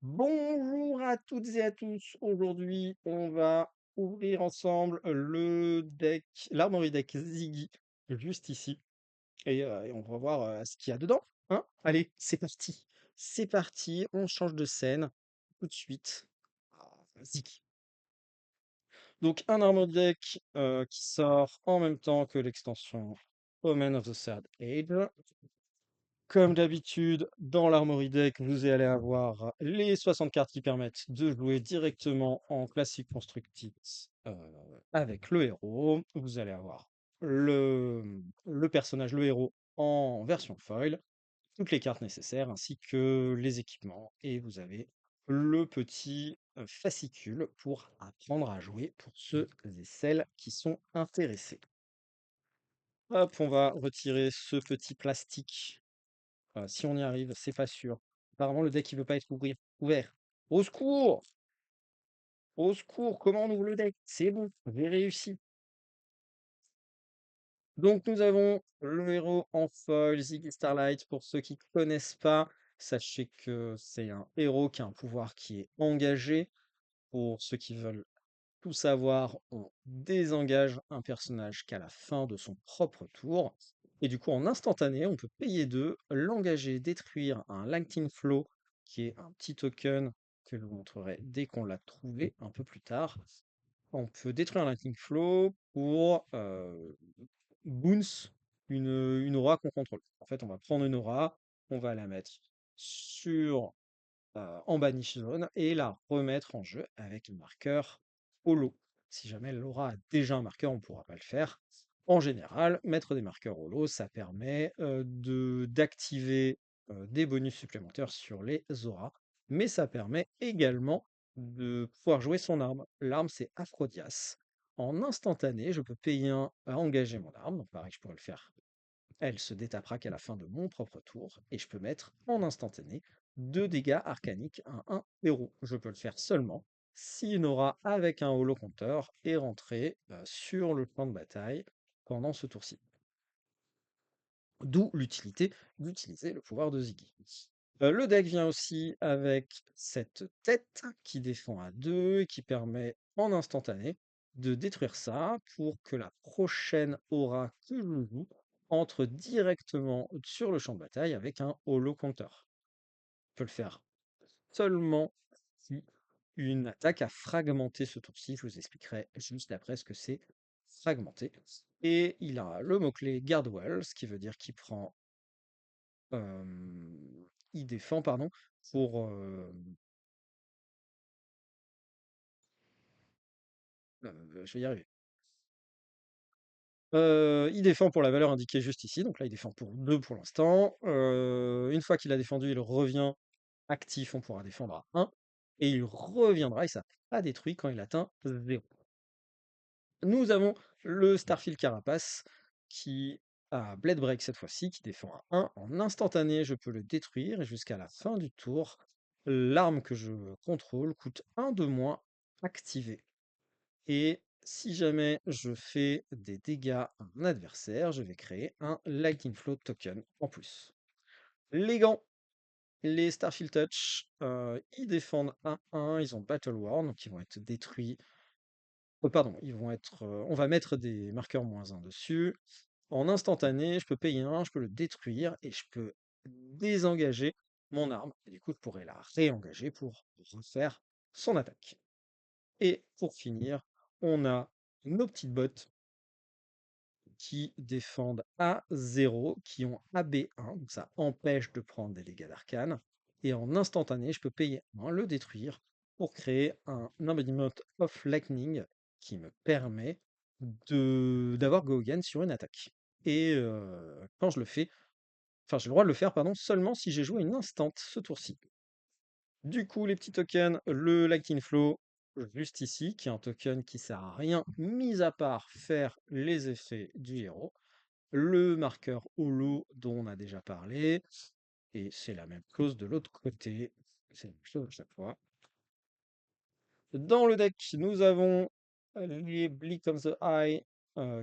Bonjour à toutes et à tous. Aujourd'hui, on va ouvrir ensemble le deck, l'armory deck Ziggy, juste ici, et on va voir ce qu'il y a dedans, hein. Allez, c'est parti. C'est parti, on change de scène tout de suite. Ah, Ziggy. Donc un armory deck qui sort en même temps que l'extension Omen of the Third Age. Comme d'habitude, dans l'Armory Deck, vous allez avoir les 60 cartes qui permettent de jouer directement en classique constructif avec le héros. Vous allez avoir le personnage, le héros, en version foil, toutes les cartes nécessaires ainsi que les équipements. Et vous avez le petit fascicule pour apprendre à jouer pour ceux et celles qui sont intéressés. Hop, on va retirer ce petit plastique. Si on y arrive, c'est pas sûr. Apparemment, le deck, il veut pas être ouvert. Au secours! Au secours! Comment on ouvre le deck? C'est bon, j'ai réussi. Donc, nous avons le héros en foil, Ziggy Starlight. Pour ceux qui connaissent pas, sachez que c'est un héros qui a un pouvoir qui est engagé. Pour ceux qui veulent tout savoir, on désengage un personnage qu'à la fin de son propre tour. Et du coup, en instantané, on peut payer 2, l'engager, détruire un Lightning Flow, qui est un petit token que je vous montrerai dès qu'on l'a trouvé un peu plus tard. On peut détruire un Lightning Flow pour bounce une aura qu'on contrôle. En fait, on va prendre une aura, on va la mettre sur en banish zone et la remettre en jeu avec un marqueur holo. Si jamais l'aura a déjà un marqueur, on ne pourra pas le faire. En général, mettre des marqueurs holo, ça permet d'activer des bonus supplémentaires sur les auras, mais ça permet également de pouvoir jouer son arme. L'arme, c'est Aphrodisias. En instantané, je peux payer un à engager mon arme, donc pareil, je pourrais le faire, elle se détapera qu'à la fin de mon propre tour, et je peux mettre en instantané 2 dégâts arcaniques à un héros. Je peux le faire seulement si une aura avec un holo compteur est rentrée sur le plan de bataille pendant ce tour-ci. D'où l'utilité d'utiliser le pouvoir de Ziggy. Le deck vient aussi avec cette tête qui défend à 2 et qui permet en instantané de détruire ça pour que la prochaine aura que je joue entre directement sur le champ de bataille avec un holo counter. On peut le faire seulement si une attaque a fragmenté ce tour-ci. Je vous expliquerai juste après ce que c'est fragmenté. Et il a le mot-clé Guardwell, ce qui veut dire qu'il prend il défend, pardon, pour, je vais y arriver. Il défend pour la valeur indiquée juste ici, donc là, il défend pour 2 pour l'instant. Une fois qu'il a défendu, il revient actif, on pourra défendre à 1 et il reviendra, et ça sera détruit quand il atteint 0. Nous avons le Starfield Carapace qui a Blade Break cette fois-ci, qui défend à 1. En instantané, je peux le détruire et jusqu'à la fin du tour, l'arme que je contrôle coûte 1 de moins activé. Et si jamais je fais des dégâts à mon adversaire, je vais créer un Lightning Flow token en plus. Les gants, les Starfield Touch, ils défendent 1-1, ils ont Battle Worn, donc ils vont être détruits. Pardon, ils vont être. On va mettre des marqueurs -1 dessus. En instantané, je peux payer 1, je peux le détruire et je peux désengager mon arme. Et du coup, je pourrais la réengager pour refaire son attaque. Et pour finir, on a nos petites bottes qui défendent à 0, qui ont AB1, donc ça empêche de prendre des dégâts d'arcane. Et en instantané, je peux payer 1, le détruire, pour créer un embodiment of lightning qui me permet d'avoir go again sur une attaque. Et quand je le fais, enfin j'ai le droit de le faire, pardon, seulement si j'ai joué une instant ce tour-ci. Du coup, les petits tokens, le Lightning Flow, juste ici, qui est un token qui sert à rien, mis à part faire les effets du héros. Le marqueur holo dont on a déjà parlé, et c'est la même chose de l'autre côté, c'est la même chose à chaque fois. Dans le deck, nous avons les Bleak of the Eye,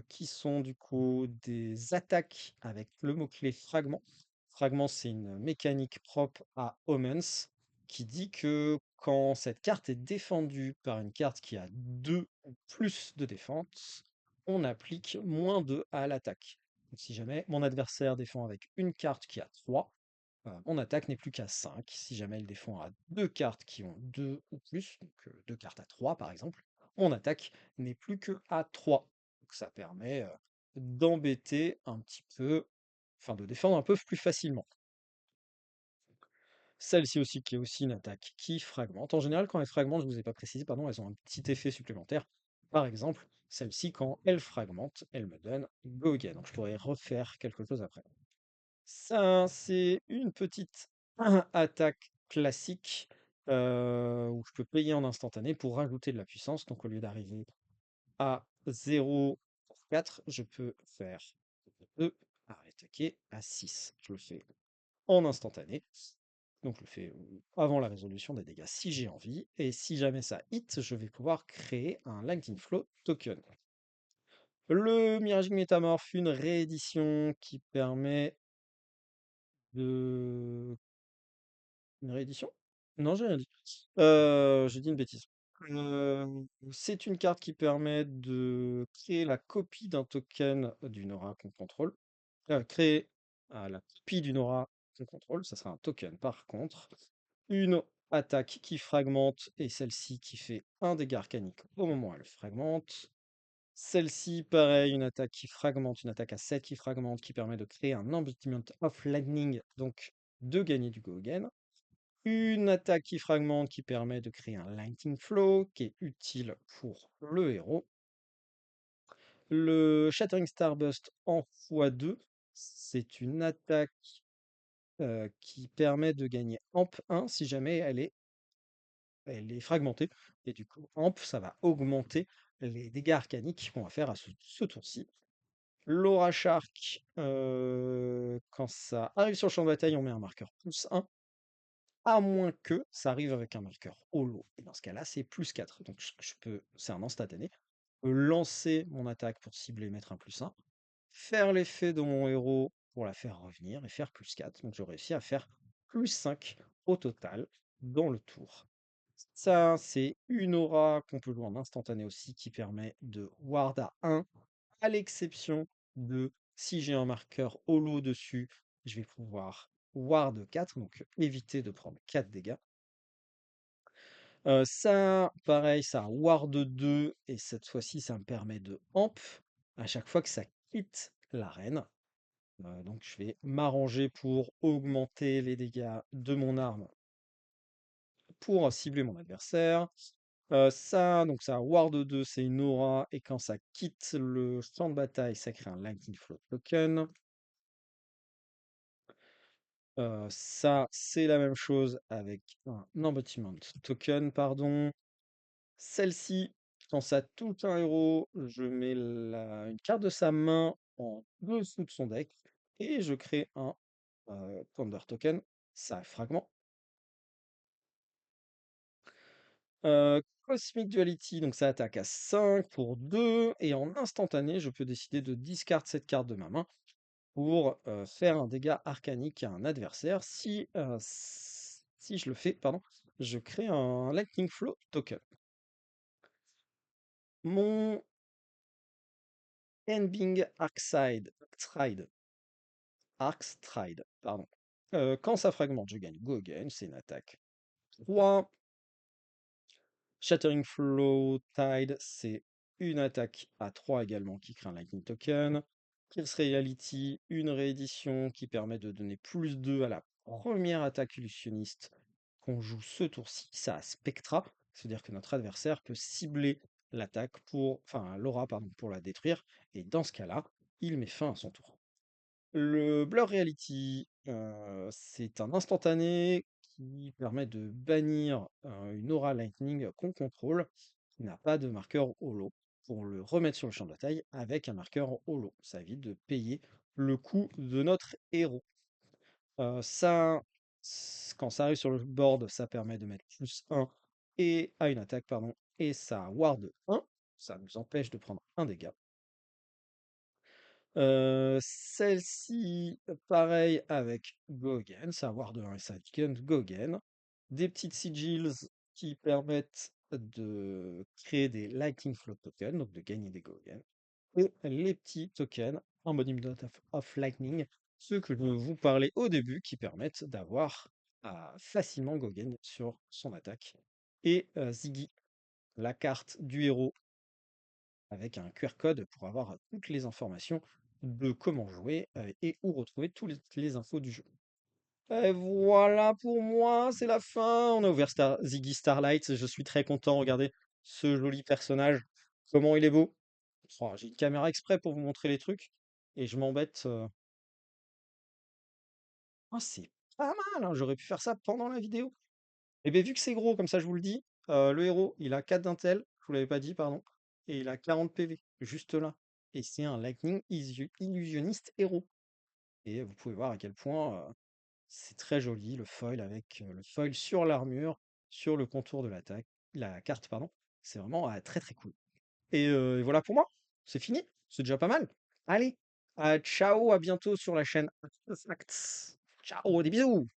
qui sont du coup des attaques avec le mot-clé fragment. Fragment, c'est une mécanique propre à Omens, qui dit que quand cette carte est défendue par une carte qui a 2 ou plus de défense, on applique -2 à l'attaque. Donc si jamais mon adversaire défend avec une carte qui a 3, mon attaque n'est plus qu'à 5. Si jamais il défend à 2 cartes qui ont 2 ou plus, donc 2 cartes à 3 par exemple, mon attaque n'est plus que à 3. Donc ça permet, d'embêter un petit peu, enfin de défendre un peu plus facilement. Celle-ci aussi, qui est aussi une attaque qui fragmente. En général, quand elles fragmentent, je ne vous ai pas précisé, pardon, elles ont un petit effet supplémentaire. Par exemple, celle-ci, quand elle fragmente, elle me donne Go Again. Donc je pourrais refaire quelque chose après. Ça, c'est une petite attaque classique où je peux payer en instantané pour rajouter de la puissance. Donc au lieu d'arriver à 0 pour 4, je peux faire 2 à attaquer à 6. Je le fais en instantané. Donc je le fais avant la résolution des dégâts si j'ai envie. Et si jamais ça hit, je vais pouvoir créer un Lightning Flow token. Le Miraging Métamorphe, une réédition qui permet de... Une réédition? Non, j'ai rien dit. J'ai dit une bêtise. C'est une carte qui permet de créer la copie d'un token d'une aura qu'on contrôle. Créer la copie d'une aura qu'on contrôle, ça sera un token par contre. Une attaque qui fragmente et celle-ci qui fait un dégât arcanique au moment où elle fragmente. Celle-ci, pareil, une attaque qui fragmente, une attaque à 7 qui fragmente, qui permet de créer un Embodiment of Lightning, donc de gagner du Go Again. Une attaque qui fragmente qui permet de créer un Lightning Flow, qui est utile pour le héros. Le Shattering Starburst en x2, c'est une attaque qui permet de gagner Amp 1 si jamais elle est fragmentée. Et du coup, Amp, ça va augmenter les dégâts arcaniques qu'on va faire à ce tour-ci. L'aura Shark, quand ça arrive sur le champ de bataille, on met un marqueur +1, à moins que ça arrive avec un marqueur holo. Et dans ce cas-là, c'est +4. Donc c'est un instantané. Je peux lancer mon attaque pour cibler et mettre un +1, faire l'effet de mon héros pour la faire revenir et faire +4. Donc j'ai réussi à faire +5 au total dans le tour. Ça, c'est une aura qu'on peut jouer en instantané aussi qui permet de ward à 1, à l'exception de si j'ai un marqueur holo dessus, je vais pouvoir ward 4, donc éviter de prendre 4 dégâts. Ça, pareil, ça ward 2 et cette fois-ci, ça me permet de amp à chaque fois que ça quitte l'arène. Donc je vais m'arranger pour augmenter les dégâts de mon arme pour cibler mon adversaire. Ça, donc ça, Ward 2, c'est une aura, et quand ça quitte le champ de bataille, ça crée un Lightning Flow Token. Ça, c'est la même chose avec un Embodiment Token, pardon. Celle-ci, quand ça touche un héros, je mets une carte de sa main en dessous de son deck, et je crée un Thunder Token. Ça fragment. Cosmic Duality, donc ça attaque à 5 pour 2, et en instantané, je peux décider de discard cette carte de ma main pour faire un dégât arcanique à un adversaire. Si je le fais, pardon, je crée un Lightning Flow Token. Mon Enbing Arcstride, pardon. Quand ça fragmente, je gagne Go Again, c'est une attaque 3. Shattering Flow Tide, c'est une attaque à 3 également qui crée un Lightning Token. Pierce Reality, une réédition qui permet de donner +2 à la première attaque illusionniste qu'on joue ce tour-ci. Ça a Spectra, c'est-à-dire que notre adversaire peut cibler l'attaque enfin l'aura pardon, pour la détruire, et dans ce cas-là, il met fin à son tour. Le Blur Reality, c'est un instantané qui permet de bannir une aura Lightning qu'on contrôle, qui n'a pas de marqueur holo, pour le remettre sur le champ de bataille avec un marqueur holo. Ça évite de payer le coût de notre héros. Ça, quand ça arrive sur le board, ça permet de mettre +1 et à une attaque, pardon, et ça ward 1, ça nous empêche de prendre un dégât. Celle-ci, pareil avec Gogen, savoir de 1 et Saiken Gogen. des petites sigils qui permettent de créer des Lightning Flow tokens, donc de gagner des Gogen, et les petits tokens Embodiment of Lightning, ceux que je vous parlais au début, qui permettent d'avoir facilement Gogen sur son attaque. Et Ziggy, la carte du héros avec un QR code pour avoir toutes les informations de comment jouer et où retrouver toutes les infos du jeu. Et voilà pour moi, c'est la fin. On a ouvert Ziggy Starlight. Je suis très content. Regardez ce joli personnage. Comment il est beau. Oh, j'ai une caméra exprès pour vous montrer les trucs. Et je m'embête. Oh, c'est pas mal, hein. J'aurais pu faire ça pendant la vidéo. Et bien, vu que c'est gros, comme ça, je vous le dis, le héros, il a 4 d'intel. Je vous l'avais pas dit, pardon. Et il a 40 PV, juste là. Et c'est un Lightning Illusionniste héros. Et vous pouvez voir à quel point c'est très joli, le foil avec le foil sur l'armure, sur le contour de l'attaque, la carte, pardon. C'est vraiment très très cool. Et voilà pour moi. C'est fini. C'est déjà pas mal. Allez, ciao, à bientôt sur la chaine Artefacts. Ciao, des bisous.